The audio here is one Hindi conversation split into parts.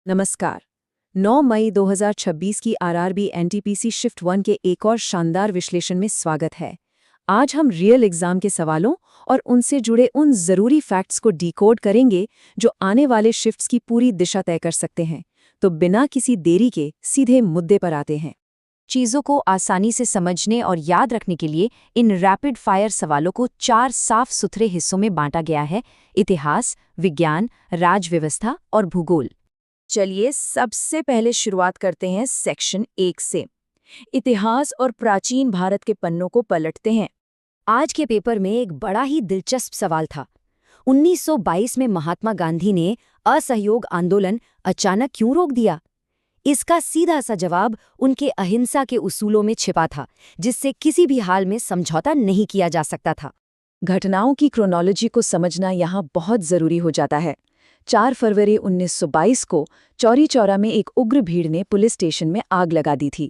नमस्कार। 9 मई 2026 की आरआरबी एनटीपीसी शिफ्ट 1 के एक और शानदार विश्लेषण में स्वागत है। आज हम रियल एग्जाम के सवालों और उनसे जुड़े उन ज़रूरी फैक्ट्स को डिकोड करेंगे जो आने वाले शिफ्ट्स की पूरी दिशा तय कर सकते हैं। तो बिना किसी देरी के सीधे मुद्दे पर आते हैं। चीज़ों को आसानी से समझने और याद रखने के लिए इन रैपिड फायर सवालों को 4 साफ सुथरे हिस्सों में बांटा गया है: इतिहास, विज्ञान, राजव्यवस्था और भूगोल। चलिए सबसे पहले शुरुआत करते हैं सेक्शन 1 से। इतिहास और प्राचीन भारत के पन्नों को पलटते हैं। आज के पेपर में एक बड़ा ही दिलचस्प सवाल था। 1922 में महात्मा गांधी ने असहयोग आंदोलन अचानक क्यों रोक दिया? इसका सीधा सा जवाब उनके अहिंसा के उसूलों में छिपा था, जिससे किसी भी हाल में समझौता नहीं किया जा सकता था। घटनाओं की क्रोनोलॉजी को समझना यहाँ बहुत ज़रूरी हो जाता है। 4 फरवरी 1922 को चौरी चौरा में एक उग्र भीड़ ने पुलिस स्टेशन में आग लगा दी थी।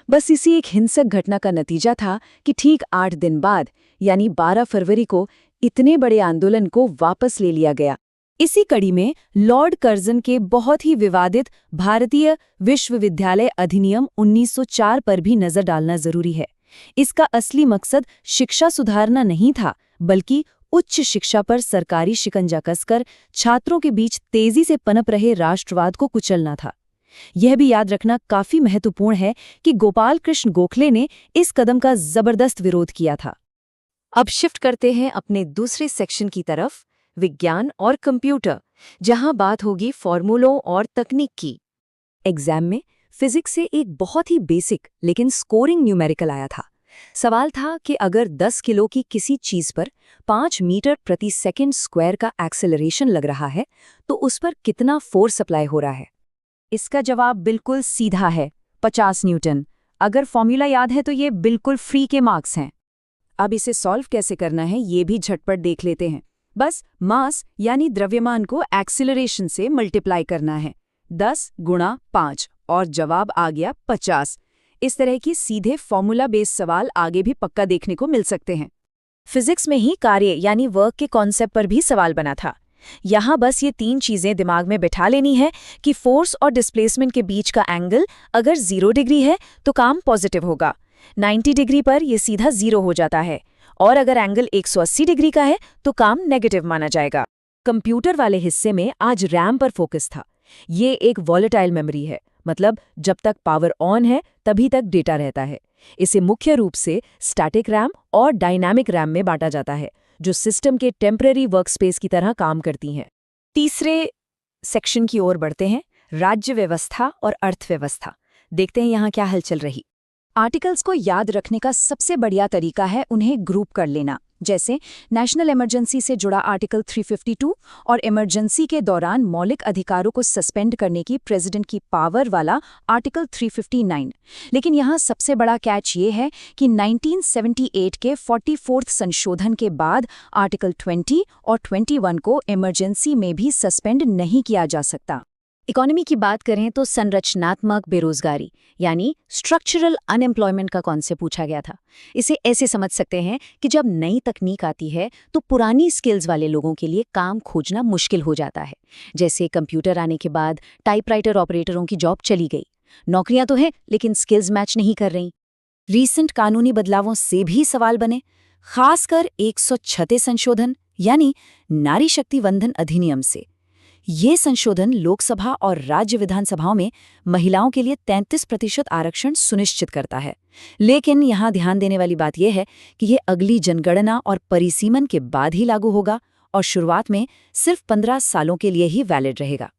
बस इसी एक हिंसक घटना का नतीजा था कि ठीक 8 दिन बाद, यानी 12 फरवरी को, इतने बड़े आंदोलन को वापस ले लिया गया। इसी कड़ी में लॉर्ड कर्जन के बहुत ही विवादित भारतीय विश्वविद्यालय अधिनियम 1904 पर भी नजर डालना जरूरी है। इसका असली मकसद शिक्षा सुधारना नहीं था, बल्कि उच्च शिक्षा पर सरकारी शिकंजा कसकर छात्रों के बीच तेजी से पनप रहे राष्ट्रवाद को कुचलना था। यह भी याद रखना काफी महत्वपूर्ण है कि गोपाल कृष्ण गोखले ने इस कदम का जबरदस्त विरोध किया था। अब शिफ्ट करते हैं अपने दूसरे सेक्शन की तरफ, विज्ञान और कंप्यूटर, जहां बात होगी फॉर्मूलों और तकनीक की। एग्जाम में फिजिक्स से एक बहुत ही बेसिक लेकिन स्कोरिंग न्यूमेरिकल आया था। सवाल था कि अगर 10 किलो की किसी चीज पर 5 मीटर प्रति सेकंड स्क्वायर का एक्सेलरेशन लग रहा है, तो उस पर कितना फोर्स अप्लाई हो रहा है? इसका जवाब बिल्कुल सीधा है, 50 न्यूटन। अगर फॉर्मूला याद है तो ये बिल्कुल फ्री के मार्क्स हैं। अब इसे सॉल्व कैसे करना है ये भी झटपट देख लेते हैं। बस मास यानी द्रव्यमान को एक्सीलरेशन से मल्टीप्लाई करना है। 10 गुणा 5 और जवाब आ गया 50। इस तरह की सीधे फॉर्मूला बेस्ड सवाल आगे भी पक्का देखने को मिल सकते हैं। फिजिक्स में ही कार्य यानी वर्क के कॉन्सेप्ट पर भी सवाल बना था। यहाँ बस ये 3 चीजें दिमाग में बिठा लेनी है कि फोर्स और डिस्प्लेसमेंट के बीच का एंगल अगर 0 डिग्री है तो काम पॉजिटिव होगा, 90 डिग्री पर यह सीधा 0 हो जाता है, और अगर एंगल 180 डिग्री का है तो काम नेगेटिव माना जाएगा। कंप्यूटर वाले हिस्से में आज रैम पर फोकस था। ये एक वॉलेटाइल मेमोरी है, मतलब जब तक पावर ऑन है तभी तक डेटा रहता है। इसे मुख्य रूप से स्टैटिक रैम और डायनामिक रैम में बांटा जाता है, जो सिस्टम के टेम्पररी वर्कस्पेस की तरह काम करती हैं। तीसरे सेक्शन की ओर बढ़ते हैं, राज्य व्यवस्था और अर्थव्यवस्था। देखते हैं यहाँ क्या हलचल रही। आर्टिकल्स को याद रखने का सबसे बढ़िया तरीका है उन्हें ग्रुप कर लेना। जैसे नेशनल इमरजेंसी से जुड़ा आर्टिकल 352 और इमरजेंसी के दौरान मौलिक अधिकारों को सस्पेंड करने की प्रेसिडेंट की पावर वाला आर्टिकल 359। लेकिन यहाँ सबसे बड़ा कैच ये है कि 1978 के 44th संशोधन के बाद आर्टिकल 20 और 21 को इमरजेंसी में भी सस्पेंड नहीं किया जा सकता। इकोनॉमी की बात करें तो संरचनात्मक बेरोजगारी यानी स्ट्रक्चरल अनएम्प्लॉयमेंट का कॉन्सेप्ट पूछा गया था। इसे ऐसे समझ सकते हैं कि जब नई तकनीक आती है तो पुरानी स्किल्स वाले लोगों के लिए काम खोजना मुश्किल हो जाता है। जैसे कंप्यूटर आने के बाद टाइपराइटर ऑपरेटरों की जॉब चली गई। नौकरियां तो हैं लेकिन स्किल्स मैच नहीं कर रही। रीसेंट कानूनी बदलावों से भी सवाल बने, खासकर 136 संशोधन यानी नारी शक्ति वंदन अधिनियम से। ये संशोधन लोकसभा और राज्य विधानसभाओं में महिलाओं के लिए 33% आरक्षण सुनिश्चित करता है। लेकिन यहाँ ध्यान देने वाली बात यह है कि यह अगली जनगणना और परिसीमन के बाद ही लागू होगा और शुरुआत में सिर्फ 15 सालों के लिए ही वैलिड रहेगा।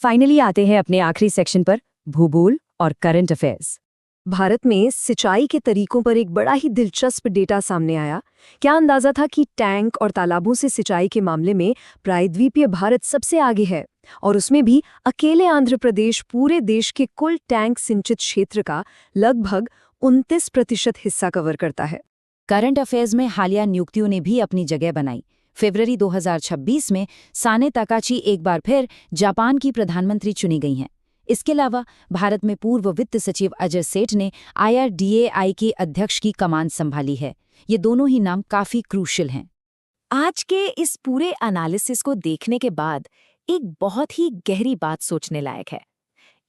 फाइनली आते हैं अपने आखिरी सेक्शन पर, भूगोल और करंट अफेयर्स। भारत में सिंचाई के तरीकों पर एक बड़ा ही दिलचस्प डेटा सामने आया। क्या अंदाजा था कि टैंक और तालाबों से सिंचाई के मामले में प्रायद्वीपीय भारत सबसे आगे है, और उसमें भी अकेले आंध्र प्रदेश पूरे देश के कुल टैंक सिंचित क्षेत्र का लगभग 29% हिस्सा कवर करता है। करंट अफेयर्स में हालिया नियुक्तियों ने भी अपनी जगह बनाई। फरवरी 2026 में साने ताकाची एक बार फिर जापान की प्रधानमंत्री चुनी गई हैं। इसके अलावा भारत में पूर्व वित्त सचिव अजय सेठ ने IRDAI के अध्यक्ष की कमान संभाली है। ये दोनों ही नाम काफी क्रूशियल हैं। आज के इस पूरे एनालिसिस को देखने के बाद एक बहुत ही गहरी बात सोचने लायक है।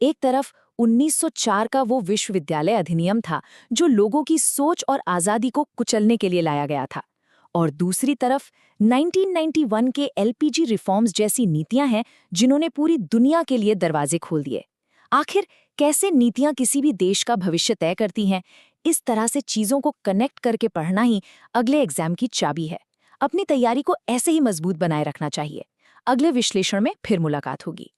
एक तरफ 1904 का वो विश्वविद्यालय अधिनियम था जो लोगों की सोच और आज़ादी को कुचलने के लिए लाया गया था, और दूसरी तरफ 1991 के एलपीजी रिफॉर्म्स जैसी नीतियां हैं जिन्होंने पूरी दुनिया के लिए दरवाजे खोल दिए। आखिर कैसे नीतियां किसी भी देश का भविष्य तय करती हैं, इस तरह से चीज़ों को कनेक्ट करके पढ़ना ही अगले एग्जाम की चाबी है। अपनी तैयारी को ऐसे ही मजबूत बनाए रखना चाहिए। अगले विश्लेषण में फिर मुलाकात होगी।